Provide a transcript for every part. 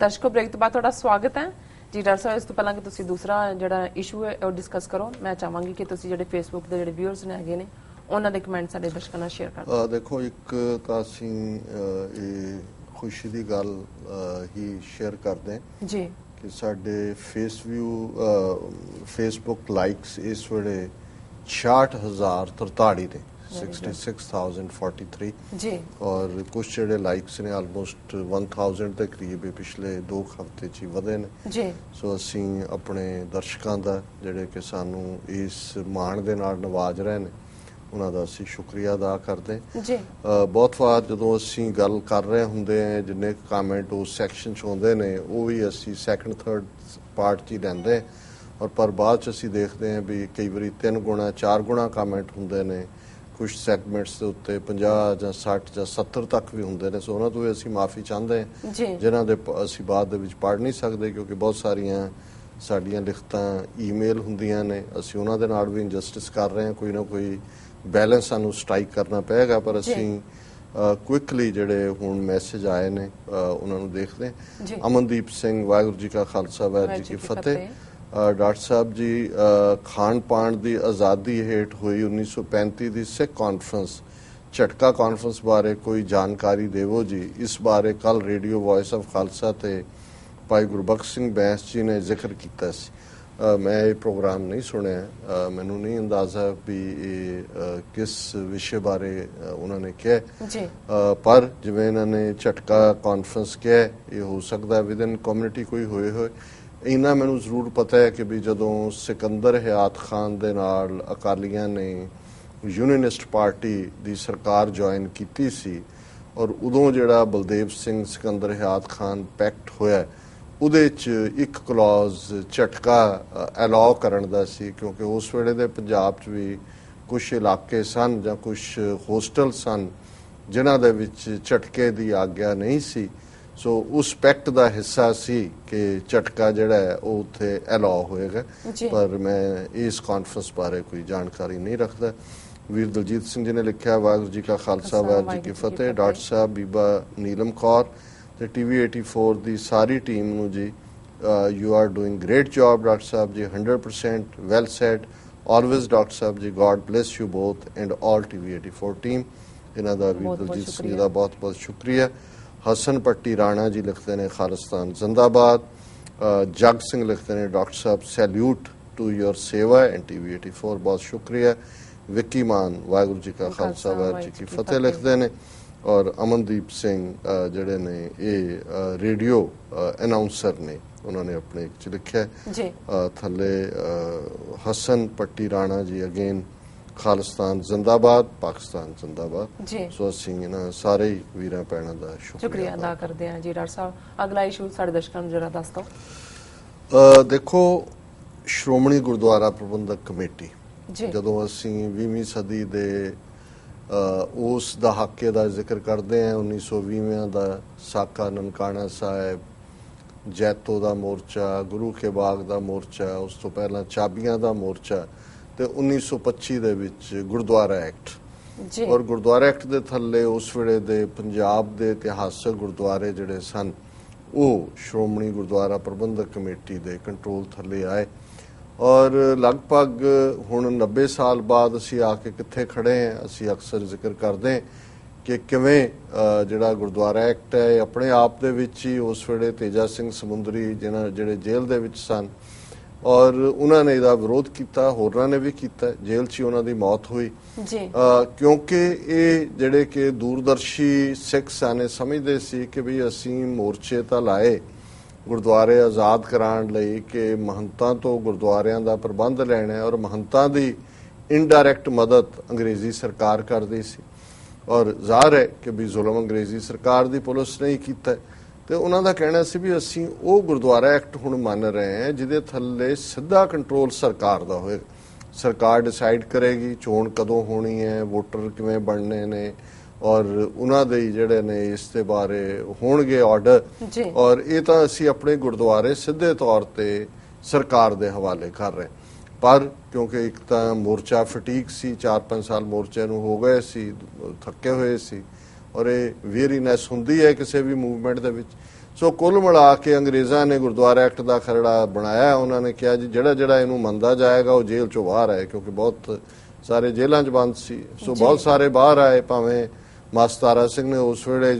दर्शकों ब्रेक तो बाद स्वागत है जी। डॉक्टर साहब इस तो पहला कि तुसी दूसरा जो इशू है और डिस्कस करो, मैं चाहांगी कि तुसी जो फेसबुक के जो व्यूअर्स ने है उन्होंने दे कमेंट साडे दर्शकों नाल शेयर कर दो। देखो एक तो असी खुशी की गल ही शेयर करते हैं जी कि साडे फेसबुक लाइक्स इस वेले 66,043 ने 66,043 जी और कुछ जेडे लाइक्स ने आलमोस्ट 1000 के करीब पिछले 2 हफ्ते च वधे ने जी। सो असी अपने दर्शकों का जेडे कि सानू इस मान दे नाल नवाज रहे हैं उन्हों का असी शुक्रिया अदा करते जी। बहुत बार जो असी गल कर रहे होंगे हैं जिन्ने कामेंट उस सैक्शन आते हैं वो भी असी सैकेंड थर्ड पार्ट च ही लेंदे और पर बाद च असी देखते हैं भी कई बार 3 गुणा 4 गुणा कामेंट होंगे ने कुछ सैगमेंट्स के उत्ते 50 ਜਾਂ 60 ਜਾਂ 70 तक भी होंगे ने सो उन्होंने तो भी असी माफ़ी चाहते हैं जिन्हों के असी बाद पढ़ नहीं सकते क्योंकि बहुत सारिया साड़ियाँ लिखतां ईमेल होंदियां ने असी उन्होंने नाल भी इनजस्टिस कर रहे हैं कोई ना कोई बैलेंस सानू स्ट्राइक करना पेगा पर असी क्विकली जेडे हुण मैसेज आए ने उन्होंने देखते हैं। अमनदीप सिंह वाहिगुरू जी का खालसा वाहिगुरू जी की फतेह। डॉक्टर साहब जी खान पान की आज़ादी हेठ हुई 1935 की सिख कॉन्फ्रेंस झटका कॉन्फ्रेंस बारे कोई जानकारी देवो जी। इस बारे कल रेडियो वॉइस ऑफ खालसा ते भाई गुरबख्श सिंह बैंस जी ने जिक्र किया। मैं ये प्रोग्राम नहीं सुनिया, मैनू नहीं अंदाजा भी किस विषय बारे उन्होंने कहा पर जिवें इन्होंने झटका कॉन्फ्रेंस कहा ये हो सकता है विद इन कम्यूनिटी कोई होए होए। इन्ना मैनू जरूर पता है कि भी जदों सिकंदर हयात खान दे नाल अकालियां ने यूनियनिस्ट पार्टी दी सरकार ज्वाइन की सी और उदों जिहड़ा बलदेव सिंह सिकंदर हयात खान पैक्ट होया उहदे च एक क्लॉज झटका अलाउ करन दा सी क्योंकि उस वेले दे पंजाब च भी कुछ इलाके सन जां कुछ होस्टल सन जिन्हां दे विच झटके दी आग्या नहीं सी। सो उस पैक्ट का हिस्सा सी कि झटका जिहड़ा है वो उत्थे अलाउ होएगा पर मैं इस कॉन्फ्रेंस बारे कोई जानकारी नहीं रखता। वीर दलजीत सिंह जी ने लिखा वाहिगुरू जी का खालसा वाहिगुरू जी की फतेह। डॉक्टर साहब बीबा नीलम कौर ते TV 84 की सारी टीम नू ji you are doing great job doctor साहब ji 100% well said always doctor साहब ji God bless you both and all TV 84 team. इन्हां दा वीर दलजीत सिंह जी का बहुत बहुत शुक्रिया। हसन पट्टी राणा जी लिखते हैं खालिस्तान जिंदाबाद। जग सिंह लिखते हैं डॉक्टर साहब सैल्यूट टू योर सेवा एंड TV 84 बहुत शुक्रिया। विक्की मान वाहिगुरू जी का खालसा वाहिगुरू जी की फतेह लिखते हैं और अमनदीप सिंह जड़े ने ये रेडियो अनाउंसर ने उन्होंने अपने एक लिखा थले हसन पट्टी राणा जी अगेन खालिस्तान जिंदाबाद पाकिस्तान जिंदाबाद। सो असी इन्हां सारे वीरां भैणां दा शुक्रिया अदा करते हैं जी। डॉक्टर साहब अगला इशू साडे दर्शकों नूं जरा दस दो। देखो श्रोमणी गुरुद्वारा प्रबंधक कमेटी जदों असी 20वीं सदी दे उस दहाके का जिक्र करते हैं 1920 का साका ननकाना साहिब जैतो का मोर्चा गुरु के बाग का मोर्चा उस तो पहला चाबियां का मोर्चा तो 1925 दे विच गुरुद्वारा एक्ट और गुरुद्वारा एक्ट दे थल्ले उस वेले दे पंजाब दे इतिहासक गुरुद्वारे जिहड़े सन वो श्रोमणी गुरुद्वारा प्रबंधक कमेटी दे कंट्रोल थल्ले आए और लगभग हुण 90 साल बाद असी आके कित्थे खड़े हैं। असी अक्सर जिक्र करते हैं कि किवें जिहड़ा गुरुद्वारा एक्ट है अपने आप दे विच ही उस वेले तेजा सिंह समुंदरी जिन्हां जिहड़े जेल दे विच सन और उन्होंने इसका विरोध किया होरना ने भी किया जेल च उन्हों की मौत हुई क्योंकि ये जिहड़े कि दूरदर्शी सिख सन समझते सी कि भी असी मोर्चे तो लाए गुरुद्वारे आज़ाद कराने लई कि महंतां तो गुरुद्वारियां दा प्रबंध लैना और महंतां दी इनडायरैक्ट मदद अंग्रेजी सरकार करती सी और ज़ाहिर है कि भी जुल्म अंग्रेजी सरकार दी पुलिस ने ही कीता तो उन्हों का कहना सी भी असी वो गुरुद्वारा एक्ट हुण मन रहे हैं जिहदे थल्ले सीधा कंट्रोल सरकार दा होएगा। सरकार डिसाइड करेगी चोण कदों होनी है वोटर किवें बनने ने और उन्होंने जिहड़े ने इस दे बारे होणगे ऑर्डर और ये तो असी अपने गुरुद्वारे सीधे तौर पर सरकार दे हवाले कर रहे पर क्योंकि एक तो मोर्चा फटीक सी 4-5 साल मोर्चे नूं हो गए सी थके हुए सी और ये वेरीनैस हुंदी है किसी भी मूवमेंट दे विच ਸੋ ਕੁੱਲ ਮਿਲਾ ਕੇ ਅੰਗਰੇਜ਼ਾਂ ਨੇ ਗੁਰਦੁਆਰਾ ਐਕਟ ਦਾ ਖਰੜਾ ਬਣਾਇਆ। ਉਹਨਾਂ ਨੇ ਕਿਹਾ ਜੀ ਜਿਹੜਾ ਇਹਨੂੰ ਮੰਨਦਾ ਜਾਏਗਾ ਉਹ ਜੇਲ੍ਹ ਚੋਂ ਬਾਹਰ ਆਏ, ਕਿਉਂਕਿ ਬਹੁਤ ਸਾਰੇ ਜੇਲ੍ਹਾਂ 'ਚ ਬੰਦ ਸੀ। ਸੋ ਬਹੁਤ ਸਾਰੇ ਬਾਹਰ ਆਏ, ਭਾਵੇਂ ਮਾਸਟਰ ਤਾਰਾ ਸਿੰਘ ਨੇ ਉਸ ਵੇਲੇ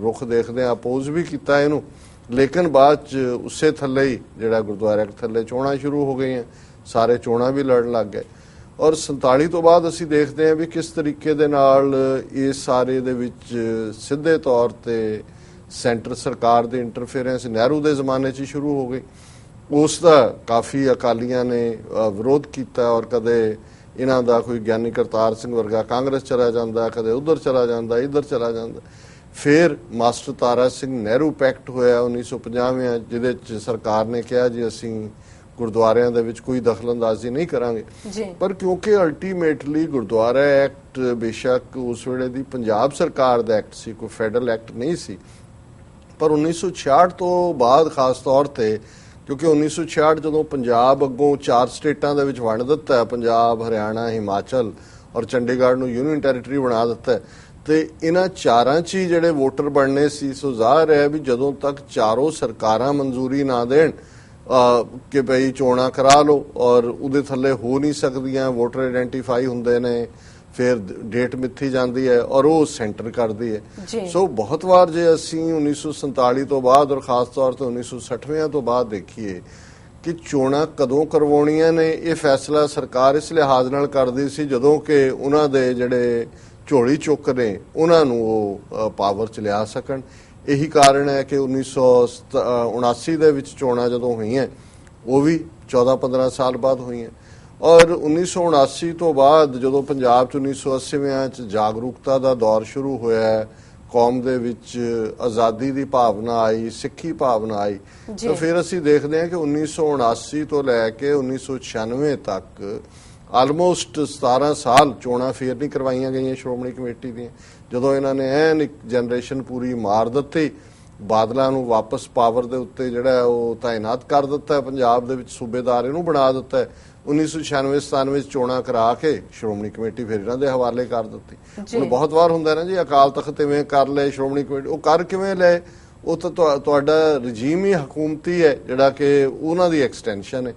ਰੁਖ ਦੇਖਦਿਆਂ ਅਪੋਜ਼ ਵੀ ਕੀਤਾ ਇਹਨੂੰ, ਲੇਕਿਨ ਬਾਅਦ 'ਚ ਉਸੇ ਥੱਲੇ ਹੀ ਜਿਹੜਾ ਗੁਰਦੁਆਰਾ ਐਕਟ ਥੱਲੇ ਚੋਣਾਂ ਸ਼ੁਰੂ ਹੋ ਗਈਆਂ, ਸਾਰੇ ਚੋਣਾਂ ਵੀ ਲੜਨ ਲੱਗ ਗਏ। ਔਰ 47 ਤੋਂ ਬਾਅਦ ਅਸੀਂ ਦੇਖਦੇ ਹਾਂ ਵੀ ਕਿਸ ਤਰੀਕੇ ਦੇ ਨਾਲ ਇਸ ਸਾਰੇ ਦੇ ਵਿੱਚ ਸਿੱਧੇ ਤੌਰ ਤੇ ਸੈਂਟਰ ਸਰਕਾਰ ਦੀ ਇੰਟਰਫੇਰੈਂਸ ਨਹਿਰੂ ਦੇ ਜ਼ਮਾਨੇ 'ਚ ਸ਼ੁਰੂ ਹੋ ਗਈ। ਉਸ ਦਾ ਕਾਫੀ ਅਕਾਲੀਆਂ ਨੇ ਵਿਰੋਧ ਕੀਤਾ, ਔਰ ਕਦੇ ਇਹਨਾਂ ਦਾ ਕੋਈ ਗਿਆਨੀ ਕਰਤਾਰ ਸਿੰਘ ਵਰਗਾ ਕਾਂਗਰਸ ਚਲਾ ਜਾਂਦਾ, ਕਦੇ ਉਧਰ ਚਲਾ ਜਾਂਦਾ, ਇੱਧਰ ਚਲਾ ਜਾਂਦਾ। ਫਿਰ ਮਾਸਟਰ ਤਾਰਾ ਸਿੰਘ ਨਹਿਰੂ ਪੈਕਟ ਹੋਇਆ 1950, ਜਿਹਦੇ 'ਚ ਸਰਕਾਰ ਨੇ ਕਿਹਾ ਜੀ ਅਸੀਂ ਗੁਰਦੁਆਰਿਆਂ ਦੇ ਵਿੱਚ ਕੋਈ ਦਖਲਅੰਦਾਜ਼ੀ ਨਹੀਂ ਕਰਾਂਗੇ। ਪਰ ਕਿਉਂਕਿ ਅਲਟੀਮੇਟਲੀ ਗੁਰਦੁਆਰਾ ਐਕਟ ਬੇਸ਼ੱਕ ਉਸ ਵੇਲੇ ਦੀ ਪੰਜਾਬ ਸਰਕਾਰ ਦਾ ਐਕਟ ਸੀ, ਕੋਈ ਫੈਡਰਲ ਐਕਟ ਨਹੀਂ ਸੀ, ਪਰ 1966 ਤੋਂ ਬਾਅਦ ਖਾਸ ਤੌਰ ਤੇ, ਕਿਉਂਕਿ 1966 ਜਦੋਂ ਪੰਜਾਬ ਅੱਗੋਂ 4 ਸਟੇਟਾਂ ਦੇ ਵਿੱਚ ਵੰਡ ਦਿੱਤਾ, ਪੰਜਾਬ, ਹਰਿਆਣਾ, ਹਿਮਾਚਲ ਔਰ ਚੰਡੀਗੜ੍ਹ ਨੂੰ ਯੂਨੀਅਨ ਟੈਰੀਟਰੀ ਬਣਾ ਦਿੱਤਾ, ਤੇ ਇਹਨਾਂ ਚਾਰਾਂ 'ਚ ਹੀ ਜਿਹੜੇ ਵੋਟਰ ਬਣਨੇ ਸੀ। ਸੋ ਜ਼ਾਹਰ ਹੈ ਵੀ ਜਦੋਂ ਤੱਕ ਚਾਰੋਂ ਸਰਕਾਰਾਂ ਮਨਜ਼ੂਰੀ ਨਾ ਦੇਣ ਕਿ ਭਈ ਚੋਣਾਂ ਕਰਾ ਲਓ, ਔਰ ਉਹਦੇ ਥੱਲੇ ਹੋ ਨਹੀਂ ਸਕਦੀਆਂ, ਵੋਟਰ ਆਇਡੈਂਟੀਫਾਈ ਹੁੰਦੇ ਨੇ, ਫਿਰ ਡੇਟ ਮਿੱਥੀ ਜਾਂਦੀ ਹੈ ਔਰ ਉਹ ਸੈਂਟਰ ਕਰਦੀ ਹੈ। ਸੋ ਬਹੁਤ ਵਾਰ ਜੇ ਅਸੀਂ 1947 ਤੋਂ ਬਾਅਦ ਔਰ ਖਾਸ ਤੌਰ ਤੇ 1960 ਤੋਂ ਬਾਅਦ ਦੇਖੀਏ ਕਿ ਚੋਣਾਂ ਕਦੋਂ ਕਰਵਾਉਣੀਆਂ ਨੇ, ਇਹ ਫੈਸਲਾ ਸਰਕਾਰ ਇਸ ਲਿਹਾਜ਼ ਨਾਲ ਕਰਦੀ ਸੀ ਜਦੋਂ ਕਿ ਉਹਨਾਂ ਦੇ ਜਿਹੜੇ ਝੋਲੀ ਚੁੱਕ ਨੇ ਉਹਨਾਂ ਨੂੰ ਉਹ ਪਾਵਰ 'ਚ ਲਿਆ ਸਕਣ। ਇਹੀ ਕਾਰਨ ਹੈ ਕਿ 1979 ਦੇ ਵਿੱਚ ਚੋਣਾਂ ਜਦੋਂ ਹੋਈਆਂ ਉਹ ਵੀ 14-15 ਸਾਲ ਬਾਅਦ ਹੋਈਆਂ, ਔਰ 1979 ਤੋਂ ਬਾਅਦ ਜਦੋਂ ਪੰਜਾਬ 'ਚ 1980 'ਚ ਜਾਗਰੂਕਤਾ ਦਾ ਦੌਰ ਸ਼ੁਰੂ ਹੋਇਆ, ਕੌਮ ਦੇ ਵਿੱਚ ਆਜ਼ਾਦੀ ਦੀ ਭਾਵਨਾ ਆਈ, ਸਿੱਖੀ ਭਾਵਨਾ ਆਈ, ਤਾਂ ਫਿਰ ਅਸੀਂ ਦੇਖਦੇ ਹਾਂ ਕਿ 1979 ਤੋਂ ਲੈ ਕੇ 1996 ਤੱਕ ਆਲਮੋਸਟ 17 ਸਾਲ ਚੋਣਾਂ ਫੇਰ ਨਹੀਂ ਕਰਵਾਈਆਂ ਗਈਆਂ ਸ਼੍ਰੋਮਣੀ ਕਮੇਟੀ ਦੀਆਂ। ਜਦੋਂ ਇਹਨਾਂ ਨੇ ਐਨ ਇੱਕ ਜਨਰੇਸ਼ਨ ਪੂਰੀ ਮਾਰ ਦਿੱਤੀ, ਬਾਦਲਾਂ ਨੂੰ ਵਾਪਸ ਪਾਵਰ ਦੇ ਉੱਤੇ ਜਿਹੜਾ ਉਹ ਤਾਇਨਾਤ ਕਰ ਦਿੱਤਾ, ਪੰਜਾਬ ਦੇ ਵਿੱਚ ਸੂਬੇਦਾਰ ਇਹਨੂੰ ਬਣਾ ਦਿੱਤਾ, 1996-97 ਚੋਣਾਂ ਕਰਾ ਕੇ ਸ਼੍ਰੋਮਣੀ ਕਮੇਟੀ ਫਿਰ ਇਹਨਾਂ ਦੇ ਹਵਾਲੇ ਕਰ ਦਿੱਤੀ। ਹੁਣ ਬਹੁਤ ਵਾਰ ਹੁੰਦਾ ਨਾ ਜੀ ਅਕਾਲ ਤਖਤ ਇਵੇਂ ਕਰ ਲਏ, ਸ਼੍ਰੋਮਣੀ ਕਮੇਟੀ ਉਹ ਕਰ ਕਿਵੇਂ ਲਏ? ਉਹ ਤਾਂ ਤੁਹਾਡਾ ਰਜੀਮ ਹੀ ਹਕੂਮਤੀ ਹੈ ਜਿਹੜਾ ਕਿ ਉਹਨਾਂ ਦੀ ਐਕਸਟੈਂਸ਼ਨ ਹੈ।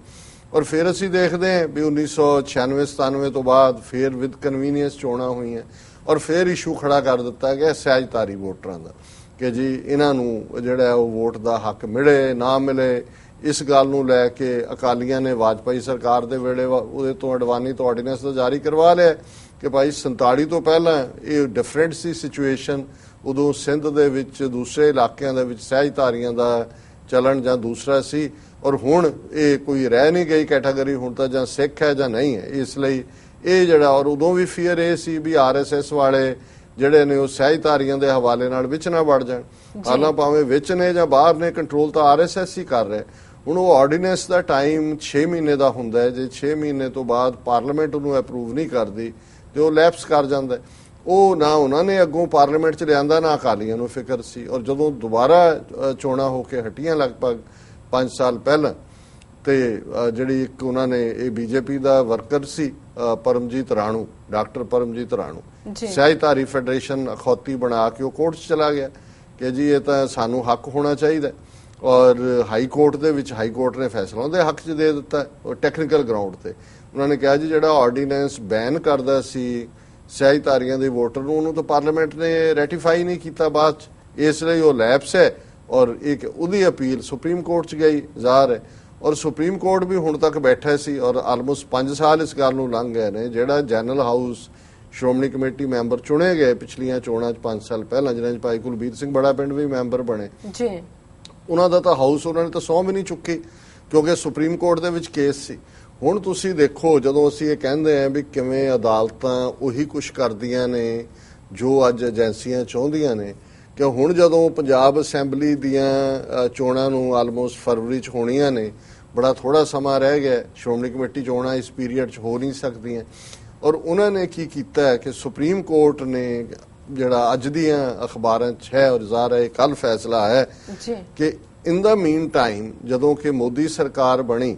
ਔਰ ਫਿਰ ਅਸੀਂ ਦੇਖਦੇ ਹਾਂ ਵੀ 1996-97 ਤੋਂ ਬਾਅਦ ਫਿਰ ਵਿਦ ਕਨਵੀਨੀਅੰਸ ਚੋਣਾਂ ਹੋਈਆਂ, ਔਰ ਫਿਰ ਇਸ਼ੂ ਖੜਾ ਕਰ ਦਿੱਤਾ ਗਿਆ ਸਹਿਜਧਾਰੀ ਵੋਟਰਾਂ ਦਾ ਕਿ ਜੀ ਇਹਨਾਂ ਨੂੰ ਜਿਹੜਾ ਉਹ ਵੋਟ ਦਾ ਹੱਕ ਮਿਲੇ ਨਾ ਮਿਲੇ। ਇਸ ਗੱਲ ਨੂੰ ਲੈ ਕੇ ਅਕਾਲੀਆਂ ਨੇ ਵਾਜਪਾਈ ਸਰਕਾਰ ਦੇ ਵੇਲੇ ਉਹਦੇ ਤੋਂ ਅਡਵਾਨੀ ਤੋਂ ਆਰਡੀਨੈਂਸ ਤਾਂ ਜਾਰੀ ਕਰਵਾ ਲਿਆ ਕਿ ਭਾਈ 47 ਤੋਂ ਪਹਿਲਾਂ ਇਹ ਡਿਫਰੈਂਟ ਸੀ ਸਿਚੁਏਸ਼ਨ, ਉਦੋਂ ਸਿੰਧ ਦੇ ਵਿੱਚ ਦੂਸਰੇ ਇਲਾਕਿਆਂ ਦੇ ਵਿੱਚ ਸਹਿਜਧਾਰੀਆਂ ਦਾ ਚਲਣ ਜਾਂ ਦੂਸਰਾ ਸੀ, ਔਰ ਹੁਣ ਇਹ ਕੋਈ ਰਹਿ ਨਹੀਂ ਗਈ ਕੈਟਾਗਰੀ, ਹੁਣ ਤਾਂ ਜਾਂ ਸਿੱਖ ਹੈ ਜਾਂ ਨਹੀਂ ਹੈ। ਇਸ ਲਈ ਇਹ ਜਿਹੜਾ, ਔਰ ਉਦੋਂ ਵੀ ਫੀਅਰ ਇਹ ਸੀ ਵੀ RSS ਵਾਲੇ ਜਿਹੜੇ ਨੇ ਉਹ ਸਹਿਜਧਾਰੀਆਂ ਦੇ ਹਵਾਲੇ ਨਾਲ ਵਿੱਚ ਨਾ ਵੜ ਜਾਣ। ਹਾਲਾਂ ਭਾਵੇਂ ਵਿੱਚ ਨੇ ਜਾਂ ਬਾਹਰ ਨੇ, ਕੰਟਰੋਲ ਤਾਂ RSS ਹੀ ਕਰ ਰਿਹਾ। ਹੁਣ ਉਹ ਆਰਡੀਨੈਂਸ ਦਾ ਟਾਈਮ 6 ਮਹੀਨੇ ਦਾ ਹੁੰਦਾ ਹੈ, ਜੇ 6 ਮਹੀਨੇ ਤੋਂ ਬਾਅਦ ਪਾਰਲੀਮੈਂਟ ਉਹਨੂੰ ਅਪਰੂਵ ਨਹੀਂ ਕਰਦੀ ਤੇ ਉਹ ਲੈਪਸ ਕਰ ਜਾਂਦਾ। ਉਹ ਨਾ ਉਹਨਾਂ ਨੇ ਅੱਗੋਂ ਪਾਰਲੀਮੈਂਟ 'ਚ ਲਿਆਂਦਾ, ਨਾ ਅਕਾਲੀਆਂ ਨੂੰ ਫਿਕਰ ਸੀ। ਔਰ ਜਦੋਂ ਦੁਬਾਰਾ ਚੋਣਾਂ ਹੋ ਕੇ ਹਟੀਆਂ ਲਗਭਗ 5 ਸਾਲ ਪਹਿਲਾਂ, ਤੇ ਜਿਹੜੀ ਇੱਕ ਉਹਨਾਂ ਨੇ ਇਹ BJP ਦਾ ਵਰਕਰ ਸੀ ਪਰਮਜੀਤ ਰਾਣੂ, ਡਾਕਟਰ ਪਰਮਜੀਤ ਰਾਣੂ, ਸਹਿਜਧਾਰੀ ਫੈਡਰੇਸ਼ਨ ਅਖੌਤੀ ਬਣਾ ਕੇ ਉਹ ਕੋਰਟ 'ਚ ਚਲਾ ਗਿਆ ਕਿ ਜੀ ਇਹ ਤਾਂ ਸਾਨੂੰ ਹੱਕ ਹੋਣਾ ਚਾਹੀਦਾ, ਔਰ ਹਾਈ ਕੋਰਟ ਦੇ ਵਿੱਚ ਹਾਈ ਕੋਰਟ ਨੇ ਫੈਸਲਾ ਉਹਦੇ ਹੱਕ 'ਚ ਦੇ ਦਿੱਤਾ। ਔਰ ਟੈਕਨੀਕਲ ਗਰਾਊਂਡ ਤੇ ਉਹਨਾਂ ਨੇ ਕਿਹਾ ਜੀ ਜਿਹੜਾ ਆਰਡੀਨੈਂਸ ਬੈਨ ਕਰਦਾ ਸੀ ਸਹਿਜਧਾਰੀਆਂ ਦੇ ਵੋਟਰ ਨੂੰ, ਉਹਨੂੰ ਤਾਂ ਪਾਰਲੀਮੈਂਟ ਨੇ ਰੈਟੀਫਾਈ ਨਹੀਂ ਕੀਤਾ ਬਾਅਦ 'ਚ, ਇਸ ਲਈ ਉਹ ਲੈਪਸ ਹੈ। ਔਰ ਇੱਕ ਉਹਦੀ ਅਪੀਲ ਸੁਪਰੀਮ ਕੋਰਟ 'ਚ ਗਈ ਜ਼ਾਹਰ ਹੈ, ਔਰ ਸੁਪਰੀਮ ਕੋਰਟ ਵੀ ਹੁਣ ਤੱਕ ਬੈਠਾ ਸੀ, ਔਰ ਆਲਮੋਸਟ 5 ਸਾਲ ਇਸ ਗੱਲ ਨੂੰ ਲੰਘ ਗਏ ਨੇ। ਜਿਹੜਾ general house Shiromani committee member ਚੁਣੇ ਗਏ ਪਿਛਲੀਆਂ ਚੋਣਾਂ 'ਚ 5 ਸਾਲ ਪਹਿਲਾਂ, ਜਿਹਨਾਂ 'ਚ ਭਾਈ ਕੁਲਬੀਰ ਸਿੰਘ ਬੜਾ ਪਿੰਡ ਵੀ ਮੈਂਬਰ ਬਣੇ ਜੀ, ਉਹਨਾਂ ਦਾ ਤਾਂ ਹਾਊਸ ਉਹਨਾਂ ਨੇ ਤਾਂ ਸਹੁੰ ਵੀ ਨਹੀਂ ਚੁੱਕੀ ਕਿਉਂਕਿ ਸੁਪਰੀਮ ਕੋਰਟ ਦੇ ਵਿੱਚ ਕੇਸ ਸੀ। ਹੁਣ ਤੁਸੀਂ ਦੇਖੋ, ਜਦੋਂ ਅਸੀਂ ਇਹ ਕਹਿੰਦੇ ਹਾਂ ਵੀ ਕਿਵੇਂ ਅਦਾਲਤਾਂ ਉਹੀ ਕੁਛ ਕਰਦੀਆਂ ਨੇ ਜੋ ਅੱਜ ਏਜੰਸੀਆਂ ਚਾਹੁੰਦੀਆਂ ਨੇ, ਕਿ ਹੁਣ ਜਦੋਂ ਪੰਜਾਬ ਅਸੈਂਬਲੀ ਦੀਆਂ ਚੋਣਾਂ ਨੂੰ ਆਲਮੋਸਟ ਫਰਵਰੀ 'ਚ ਹੋਣੀਆਂ ਨੇ, ਬੜਾ ਥੋੜਾ ਸਮਾਂ ਰਹਿ ਗਿਆ, ਸ਼੍ਰੋਮਣੀ ਕਮੇਟੀ ਚੋਣਾਂ ਇਸ ਪੀਰੀਅਡ 'ਚ ਹੋ ਨਹੀਂ ਸਕਦੀਆਂ, ਔਰ ਉਹਨਾਂ ਨੇ ਕੀ ਕੀਤਾ ਹੈ ਕਿ ਸੁਪਰੀਮ ਕੋਰਟ ਨੇ ਜਿਹੜਾ ਅੱਜ ਦੀਆਂ ਅਖਬਾਰਾਂ 'ਚ ਹੈ, ਔਰ ਜ਼ਾਹਰ ਹੈ ਕੱਲ ਫੈਸਲਾ ਹੈ ਕਿ ਇਨ ਦਾ ਮੀਨ ਟਾਈਮ ਜਦੋਂ ਕਿ ਮੋਦੀ ਸਰਕਾਰ ਬਣੀ,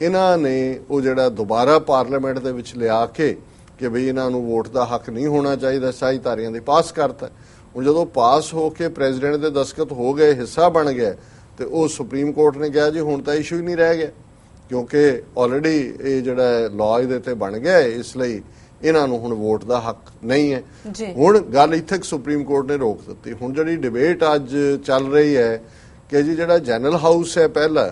ਇਹਨਾਂ ਨੇ ਉਹ ਜਿਹੜਾ ਦੁਬਾਰਾ ਪਾਰਲੀਮੈਂਟ ਦੇ ਵਿੱਚ ਲਿਆ ਕੇ ਕਿ ਬਈ ਇਹਨਾਂ ਨੂੰ ਵੋਟ ਦਾ ਹੱਕ ਨਹੀਂ ਹੋਣਾ ਚਾਹੀਦਾ ਸਹਿਜਧਾਰੀਆਂ ਦੇ, ਪਾਸ ਕਰਤਾ। ਹੁਣ ਜਦੋਂ ਪਾਸ ਹੋ ਕੇ ਪ੍ਰੈਜ਼ੀਡੈਂਟ ਦੇ ਦਸਤਖਤ ਹੋ ਗਏ, ਹਿੱਸਾ ਬਣ ਗਿਆ, ਤੇ ਉਹ ਸੁਪਰੀਮ ਕੋਰਟ ਨੇ ਕਿਹਾ ਜੀ ਹੁਣ ਤਾਂ ਇਸ਼ੂ ਹੀ ਨਹੀਂ ਰਹਿ ਗਿਆ, ਕਿਉਂਕਿ ਆਲਰੇਡੀ ਇਹ ਜਿਹੜਾ ਲਾਅ ਇਹਦੇ ਤੇ ਬਣ ਗਿਆ ਹੈ, ਇਸ ਲਈ ਇਹਨਾਂ ਨੂੰ ਹੁਣ ਵੋਟ ਦਾ ਹੱਕ ਨਹੀਂ ਹੈ। ਹੁਣ ਗੱਲ ਇੱਥੇ ਸੁਪਰੀਮ ਕੋਰਟ ਨੇ ਰੋਕ ਦਿੱਤੀ। ਹੁਣ ਜਿਹੜੀ ਡਿਬੇਟ ਅੱਜ ਚੱਲ ਰਹੀ ਹੈ ਕਿ ਜੀ ਜਿਹੜਾ ਜਨਰਲ ਹਾਊਸ ਹੈ ਪਹਿਲਾਂ,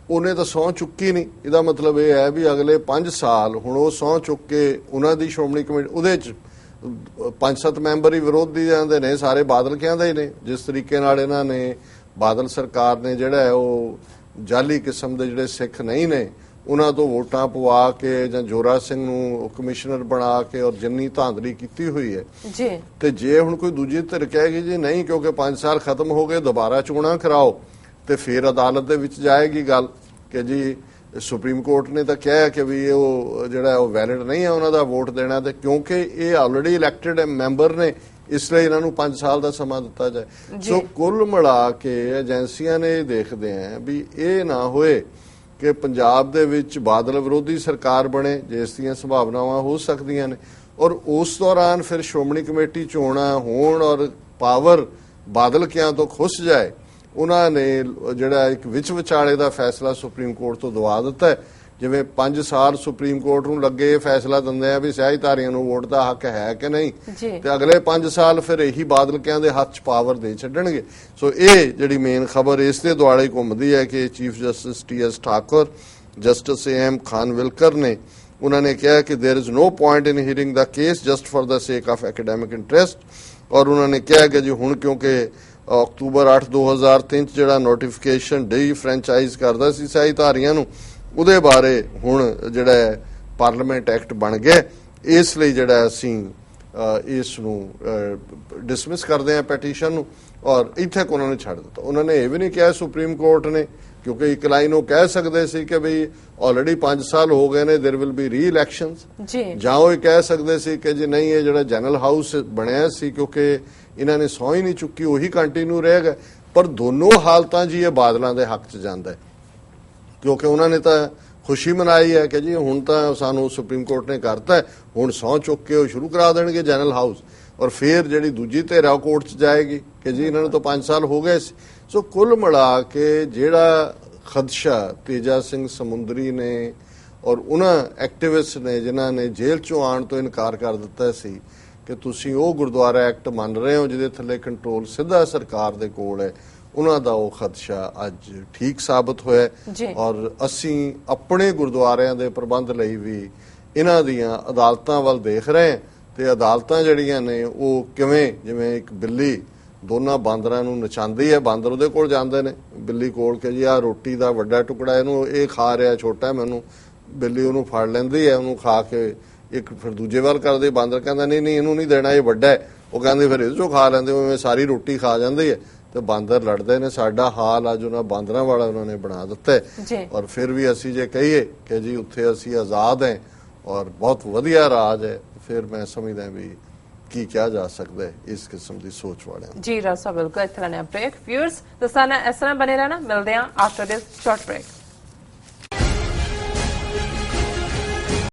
ਉਹਨੇ ਤਾਂ ਸਹੁੰ ਚੁੱਕੀ ਨਹੀਂ। ਇਹਦਾ ਮਤਲਬ ਇਹ ਹੈ ਵੀ ਅਗਲੇ 5 ਸਾਲ ਹੁਣ ਉਹ ਸਹੁੰ ਚੁੱਕ ਕੇ ਉਹਨਾਂ ਦੀ ਸ਼੍ਰੋਮਣੀ ਕਮੇਟੀ, ਉਹਦੇ 'ਚ 5-7 ਮੈਂਬਰ ਹੀ ਵਿਰੋਧੀ ਜਾਂਦੇ ਨੇ, ਸਾਰੇ ਬਾਦਲ ਕਹਿੰਦੇ ਹੀ ਨੇ। ਜਿਸ ਤਰੀਕੇ ਨਾਲ ਇਹਨਾਂ ਨੇ ਬਾਦਲ ਸਰਕਾਰ ਨੇ ਜਿਹੜਾ ਹੈ ਉਹ ਜਾਲੀ ਕਿਸਮ ਦੇ ਜਿਹੜੇ ਸਿੱਖ ਨਹੀਂ ਨੇ ਉਹਨਾਂ ਤੋਂ ਵੋਟਾਂ ਪਵਾ ਕੇ ਜਾਂ ਜੋਰਾ ਸਿੰਘ ਨੂੰ ਕਮਿਸ਼ਨਰ ਬਣਾ ਕੇ ਔਰ ਜਿੰਨੀ ਧਾਂਦਲੀ ਕੀਤੀ ਹੋਈ ਹੈ ਜੀ, ਤੇ ਜੇ ਹੁਣ ਕੋਈ ਦੂਜੀ ਧਿਰ ਕਹੇਗੀ ਜੀ ਨਹੀਂ ਕਿਉਂਕਿ 5 ਸਾਲ ਖਤਮ ਹੋ ਗਏ ਦੁਬਾਰਾ ਚੋਣਾਂ ਕਰਾਓ, ਤੇ ਫਿਰ ਅਦਾਲਤ ਦੇ ਵਿੱਚ ਜਾਏਗੀ ਗੱਲ ਕਿ ਜੀ ਸੁਪਰੀਮ ਕੋਰਟ ਨੇ ਤਾਂ ਕਿਹਾ ਕਿ ਵੀ ਉਹ ਜਿਹੜਾ ਉਹ ਵੈਲਿਡ ਨਹੀਂ ਹੈ ਉਹਨਾਂ ਦਾ ਵੋਟ ਦੇਣਾ, ਤੇ ਕਿਉਂਕਿ ਇਹ ਆਲਰੇਡੀ ਇਲੈਕਟਿਡ ਮੈਂਬਰ ਨੇ ਇਸ ਲਈ ਇਹਨਾਂ ਨੂੰ 5 ਸਾਲ ਦਾ ਸਮਾਂ ਦਿੱਤਾ ਜਾਏ। ਸੋ ਕੁੱਲ ਮਿਲਾ ਕੇ ਏਜੰਸੀਆਂ ਨੇ ਦੇਖਦੇ ਆ ਵੀ ਇਹ ਨਾ ਹੋਏ ਕਿ ਪੰਜਾਬ ਦੇ ਵਿੱਚ ਬਾਦਲ ਵਿਰੋਧੀ ਸਰਕਾਰ ਬਣੇ, ਜਿਸ ਦੀਆਂ ਸੰਭਾਵਨਾਵਾਂ ਹੋ ਸਕਦੀਆਂ ਨੇ, ਔਰ ਉਸ ਦੌਰਾਨ ਫਿਰ ਸ਼੍ਰੋਮਣੀ ਕਮੇਟੀ ਚੋਣਾਂ ਹੋਣ ਔਰ ਪਾਵਰ ਬਾਦਲ ਕਿਆਂ ਤੋਂ ਖੁੱਸ ਜਾਏ। ਉਹਨਾਂ ਨੇ ਜਿਹੜਾ ਇੱਕ ਵਿਚਾਲੇ ਦਾ ਫੈਸਲਾ ਸੁਪਰੀਮ ਕੋਰਟ ਤੋਂ ਦਵਾ ਦਿੱਤਾ ਹੈ। ਜਿਵੇਂ 5 ਸਾਲ ਸੁਪਰੀਮ ਕੋਰਟ ਨੂੰ ਲੱਗੇ ਇਹ ਫੈਸਲਾ ਦਿੰਦੇ ਆ ਵੀ ਸਿਆਹੀਧਾਰੀਆਂ ਨੂੰ ਵੋਟ ਦਾ ਹੱਕ ਹੈ ਕਿ ਨਹੀਂ, ਤੇ ਅਗਲੇ 5 ਸਾਲ ਫਿਰ ਇਹੀ ਬਾਦਲ ਕਿਆਂ ਦੇ ਹੱਥ 'ਚ ਪਾਵਰ ਦੇ ਛੱਡਣਗੇ। ਸੋ ਇਹ ਜਿਹੜੀ ਮੇਨ ਖਬਰ ਇਸ ਦੇ ਦੁਆਲੇ ਘੁੰਮਦੀ ਹੈ ਕਿ chief justice T S. Thakur, justice A M. Khanwilkar ਨੇ ਉਹਨਾਂ ਨੇ ਕਿਹਾ ਕਿ there is no point in hearing ਦਾ case just for the sake of academic interest. ਔਰ ਉਹਨਾਂ ਨੇ ਕਿਹਾ ਕਿ ਜੀ ਹੁਣ ਕਿਉਂਕਿ ਅਕਤੂਬਰ 8 2003 ਚ ਜਿਹੜਾ ਨੋਟੀਫਿਕੇਸ਼ਨ ਡੀ ਫਰੈਂਚਾਈਜ਼ ਕਰਦਾ ਸੀ ਸਿਆਹੀਧਾਰੀਆਂ ਨੂੰ, ਉਹਦੇ ਬਾਰੇ ਹੁਣ ਜਿਹੜਾ ਪਾਰਲੀਮੈਂਟ ਐਕਟ ਬਣ ਗਿਆ, ਇਸ ਲਈ ਜਿਹੜਾ ਅਸੀਂ ਇਸ ਨੂੰ ਡਿਸਮਿਸ ਕਰਦੇ ਹਾਂ ਪੈਟੀਸ਼ਨ ਨੂੰ, ਔਰ ਇੱਥੇ ਉਹਨਾਂ ਨੇ ਛੱਡ ਦਿੱਤਾ। ਉਹਨਾਂ ਨੇ ਇਹ ਵੀ ਨਹੀਂ ਕਿਹਾ ਸੁਪਰੀਮ ਕੋਰਟ ਨੇ, ਕਿਉਂਕਿ ਇੱਕ ਲਾਈਨ ਉਹ ਕਹਿ ਸਕਦੇ ਸੀ ਕਿ ਬਈ ਆਲਰੇਡੀ 5 ਸਾਲ ਹੋ ਗਏ ਨੇ, देयर विल बी री इलेक्शंस, ਜਾਂ ਉਹ ਇਹ ਕਹਿ ਸਕਦੇ ਸੀ ਕਿ ਜੀ ਨਹੀਂ ਇਹ ਜਿਹੜਾ ਜਨਰਲ ਹਾਊਸ ਬਣਿਆ ਸੀ ਕਿਉਂਕਿ ਇਹਨਾਂ ਨੇ ਸਹੁੰ ਹੀ ਨਹੀਂ ਚੁੱਕੀ ਉਹੀ ਕੰਟੀਨਿਊ ਰਹੇਗਾ। ਪਰ ਦੋਨੋਂ ਹਾਲਤਾਂ ਜੀ ਇਹ ਬਾਦਲਾਂ ਦੇ ਹੱਕ 'ਚ ਜਾਂਦਾ ਹੈ, ਕਿਉਂਕਿ ਉਹਨਾਂ ਨੇ ਤਾਂ ਖੁਸ਼ੀ ਮਨਾਈ ਹੈ ਕਿ ਜੀ ਹੁਣ ਤਾਂ ਸਾਨੂੰ ਸੁਪਰੀਮ ਕੋਰਟ ਨੇ ਕਰਤਾ, ਹੁਣ ਸਹੁੰ ਚੁੱਕ ਕੇ ਉਹ ਸ਼ੁਰੂ ਕਰਾ ਦੇਣਗੇ ਜਨਰਲ ਹਾਊਸ, ਔਰ ਫਿਰ ਜਿਹੜੀ ਦੂਜੀ ਧਿਰ ਕੋਰਟ 'ਚ ਜਾਏਗੀ ਕਿ ਜੀ ਇਹਨਾਂ ਨੂੰ ਤਾਂ 5 ਸਾਲ ਹੋ ਗਏ ਸੀ। ਸੋ ਕੁੱਲ ਮਿਲਾ ਕੇ ਜਿਹੜਾ ਖਦਸ਼ਾ ਤੇਜਾ ਸਿੰਘ ਸਮੁੰਦਰੀ ਨੇ ਔਰ ਉਹਨਾਂ ਐਕਟਿਵਿਸਟ ਨੇ ਜਿਨ੍ਹਾਂ ਨੇ ਜੇਲ੍ਹ 'ਚੋਂ ਆਉਣ ਤੋਂ ਇਨਕਾਰ ਕਰ ਦਿੱਤਾ ਸੀ ਕਿ ਤੁਸੀਂ ਉਹ ਗੁਰਦੁਆਰਾ ਐਕਟ ਮੰਨ ਰਹੇ ਹੋ ਜਿਹਦੇ ਥੱਲੇ ਕੰਟਰੋਲ ਸਿੱਧਾ ਸਰਕਾਰ ਦੇ ਕੋਲ ਹੈ, ਉਹਨਾਂ ਦਾ ਉਹ ਖਦਸ਼ਾ ਅੱਜ ਠੀਕ ਸਾਬਤ ਹੋਇਆ। ਔਰ ਅਸੀਂ ਆਪਣੇ ਗੁਰਦੁਆਰਿਆਂ ਦੇ ਪ੍ਰਬੰਧ ਲਈ ਵੀ ਇਹਨਾਂ ਦੀਆਂ ਅਦਾਲਤਾਂ ਵੱਲ ਦੇਖ ਰਹੇ ਹਾਂ, ਤੇ ਅਦਾਲਤਾਂ ਜਿਹੜੀਆਂ ਨੇ ਉਹ ਕਿਵੇਂ ਜਿਵੇਂ ਇੱਕ ਬਿੱਲੀ ਦੋਨਾਂ ਬਾਂਦਰਾਂ ਨੂੰ ਨਚਾਉਂਦੀ ਹੈ, ਬਾਂਦਰ ਉਹਦੇ ਕੋਲ ਜਾਂਦੇ ਨੇ ਬਿੱਲੀ ਕੋਲ ਕਿ ਜੀ ਆਹ ਰੋਟੀ ਦਾ ਵੱਡਾ ਟੁਕੜਾ ਇਹਨੂੰ ਇਹ ਖਾ ਰਿਹਾ, ਛੋਟਾ ਮੈਨੂੰ, ਬਿੱਲੀ ਉਹਨੂੰ ਫੜ ਲੈਂਦੀ ਹੈ, ਉਹਨੂੰ ਖਾ ਕੇ ਇੱਕ ਫਿਰ ਦੂਜੇ ਵੱਲ ਕਰਦੇ, ਬਾਂਦਰ ਕਹਿੰਦਾ ਨਹੀਂ ਨਹੀਂ ਇਹਨੂੰ ਨਹੀਂ ਦੇਣਾ ਇਹ ਵੱਡਾ ਹੈ, ਉਹ ਕਹਿੰਦੇ ਫਿਰ ਇਹਦੇ ਚੋਂ ਖਾ ਲੈਂਦੇ, ਉਵੇਂ ਸਾਰੀ ਰੋਟੀ ਖਾ ਜਾਂਦੀ ਹੈ, ਤੇ ਬਾਂਦਰ ਲੜਦੇ ਨੇ। ਸਾਡਾ ਹਾਲ ਅੱਜ ਉਹਨਾਂ ਬਾਂਦਰਾਂ ਵਾਲਾ ਉਹਨਾਂ ਨੇ ਬਣਾ ਦਿੱਤਾ ਹੈ। ਔਰ ਫਿਰ ਵੀ ਅਸੀਂ ਜੇ ਕਹੀਏ ਕਿ ਜੀ ਉੱਥੇ ਅਸੀਂ ਆਜ਼ਾਦ ਹਾਂ ਔਰ ਬਹੁਤ ਵਧੀਆ ਰਾਜ ਹੈ, ਫਿਰ ਮੈਂ ਸਮਝਦਾ ਵੀ ਕੀ ਕਿਹਾ ਜਾ ਸਕਦਾ ਹੈ ਇਸ ਕਿਸਮ ਦੀ ਸੋਚ ਵਾਲਿਆਂ ਜੀ। ਰਾਜ ਸਾਹਿਬ ਬਿਲਕੁਲ ਇੱਥੇ ਲੈਣੇ ਬ੍ਰੇਕ। ਵਿਊਅਰਸ ਦੱਸਣਾ ਇਸ ਤਰ੍ਹਾਂ ਬਣੇ ਰਹਿਣਾ, ਮਿਲਦੇ ਹਾਂ ਆਫਟਰ ਦਿਸ ਸ਼ਾਰਟ ਬ੍ਰੇਕ।